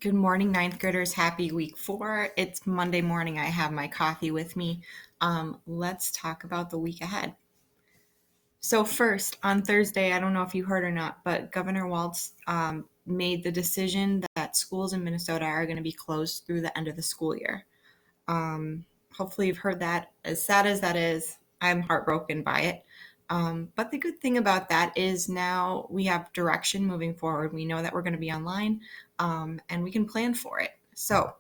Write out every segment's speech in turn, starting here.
Good morning, ninth graders. Happy week 4. It's Monday morning. I have my coffee with me. Let's talk about the week ahead. So first, on Thursday, I don't know if you heard or not, but Governor Walz made the decision that schools in Minnesota are going to be closed through the end of the school year. Hopefully you've heard that. As sad as that is, I'm heartbroken by it. But the good thing about that is now we have direction moving forward. We know that we're going to be online, and we can plan for it. So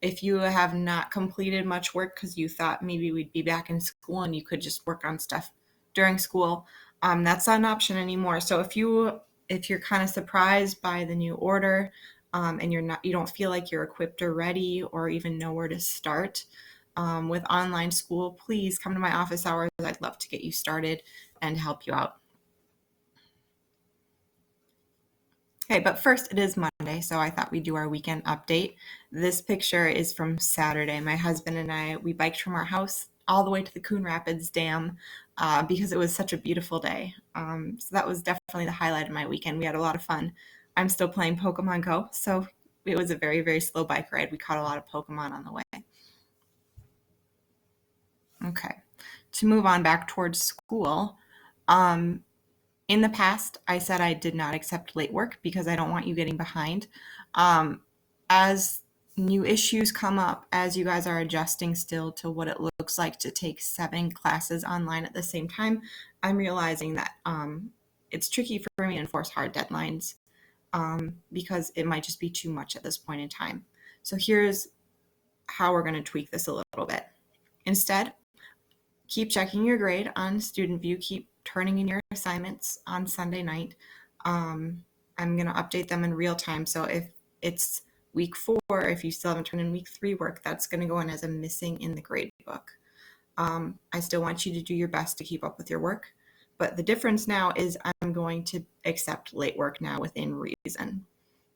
if you have not completed much work because you thought maybe we'd be back in school and you could just work on stuff during school, that's not an option anymore. So if you're kind of surprised by the new order, and you don't feel like you're equipped or ready or even know where to start with online school, please come to my office hours. I'd love to get you started and help you out. Okay, but first it is Monday, so I thought we'd do our weekend update. This picture is from Saturday. My husband and I, we biked from our house all the way to the Coon Rapids Dam because it was such a beautiful day. So that was definitely the highlight of my weekend. We had a lot of fun. I'm still playing Pokemon Go, so it was a very, very slow bike ride. We caught a lot of Pokemon on the way. Okay, to move on back towards school, um, in the past, I said I did not accept late work because I don't want you getting behind. Um, as new issues come up, as you guys are adjusting still to what it looks like to take 7 classes online at the same time, I'm realizing that it's tricky for me to enforce hard deadlines because it might just be too much at this point in time. So here's how we're going to tweak this a little bit. Instead, keep checking your grade on Student View. Keep turning in your assignments on Sunday night. I'm going to update them in real time. So if it's week 4, if you still haven't turned in week 3 work, that's going to go in as a missing in the grade book. I still want you to do your best to keep up with your work. But the difference now is I'm going to accept late work now within reason.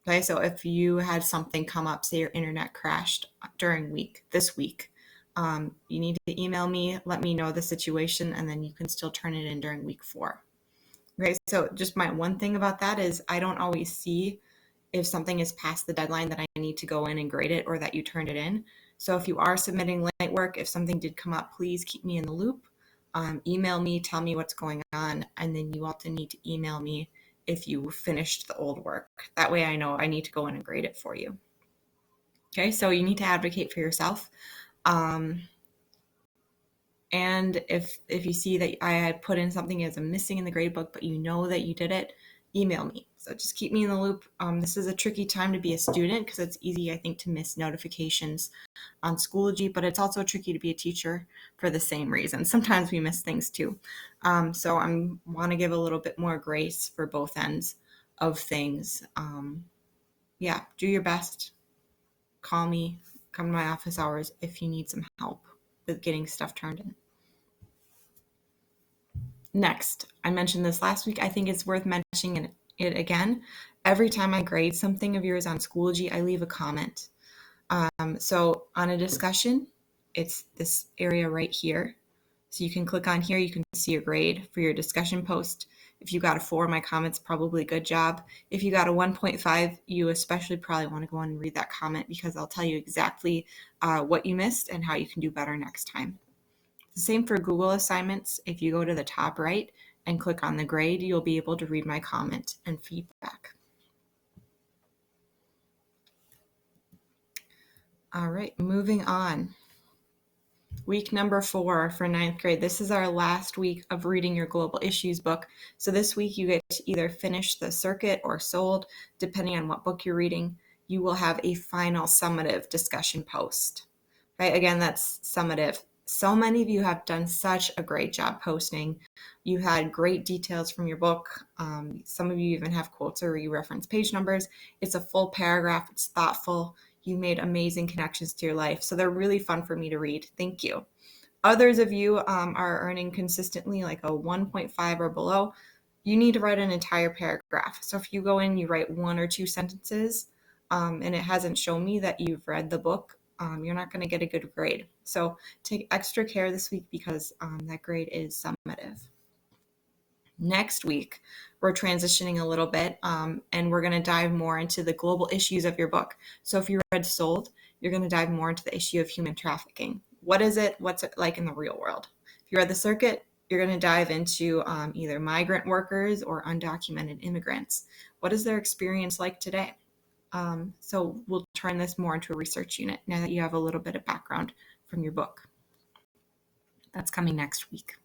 Okay, so if you had something come up, say your internet crashed during this week, you need to email me, let me know the situation, and then you can still turn it in during week 4. Okay, so just my one thing about that is I don't always see if something is past the deadline that I need to go in and grade it or that you turned it in. So if you are submitting late work, if something did come up, please keep me in the loop. Email me, tell me what's going on, and then you also need to email me if you finished the old work. That way I know I need to go in and grade it for you. Okay, so you need to advocate for yourself. And if you see that I had put in something as a missing in the grade book, but you know that you did it, email me. So just keep me in the loop. This is a tricky time to be a student because it's easy, I think, to miss notifications on Schoology, but it's also tricky to be a teacher for the same reason. Sometimes we miss things too. So I want to give a little bit more grace for both ends of things. Yeah, do your best. Call me, come to my office hours if you need some help with getting stuff turned in. Next, I mentioned this last week. I think it's worth mentioning it again. Every time I grade something of yours on Schoology, I leave a comment. So on a discussion, it's this area right here. So you can click on here, you can see your grade for your discussion post. If you got a 4, my comment's probably a good job. If you got a 1.5, you especially probably want to go on and read that comment because I'll tell you exactly what you missed and how you can do better next time. The same for Google assignments. If you go to the top right and click on the grade, you'll be able to read my comment and feedback. All right, moving on. Week number 4 for 9th grade. This is our last week of reading your global issues book. So this week you get to either finish the circuit or sold, depending on what book you're reading. You will have a final summative discussion post. Right? Again, that's summative. So many of you have done such a great job posting. You had great details from your book. Some of you even have quotes or you reference page numbers. It's a full paragraph. It's thoughtful. You made amazing connections to your life. So they're really fun for me to read. Thank you. Others of you are earning consistently like a 1.5 or below. You need to write an entire paragraph. So if you go in, you write 1 or 2 sentences, and it hasn't shown me that you've read the book, you're not going to get a good grade. So take extra care this week because that grade is summative. Next week, we're transitioning a little bit, and we're going to dive more into the global issues of your book. So if you read Sold, you're going to dive more into the issue of human trafficking. What is it? What's it like in the real world? If you read The Circuit, you're going to dive into either migrant workers or undocumented immigrants. What is their experience like today? So we'll turn this more into a research unit now that you have a little bit of background from your book. That's coming next week.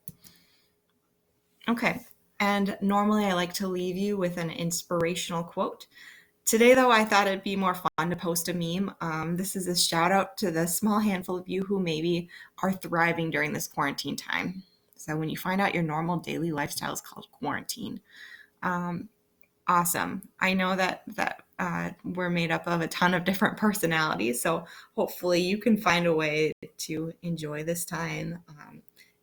Okay, and normally I like to leave you with an inspirational quote. Today, though, I thought it'd be more fun to post a meme. This is a shout out to the small handful of you who maybe are thriving during this quarantine time. So when you find out your normal daily lifestyle is called quarantine, awesome. I know that we're made up of a ton of different personalities, so hopefully you can find a way to enjoy this time.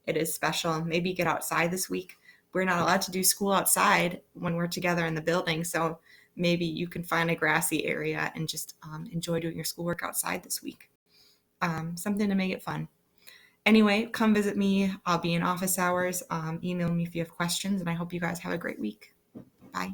It is special. Maybe get outside this week. We're not allowed to do school outside when we're together in the building, so maybe you can find a grassy area and just enjoy doing your schoolwork outside this week. Something to make it fun. Anyway, come visit me. I'll be in office hours. Email me if you have questions, and I hope you guys have a great week. Bye.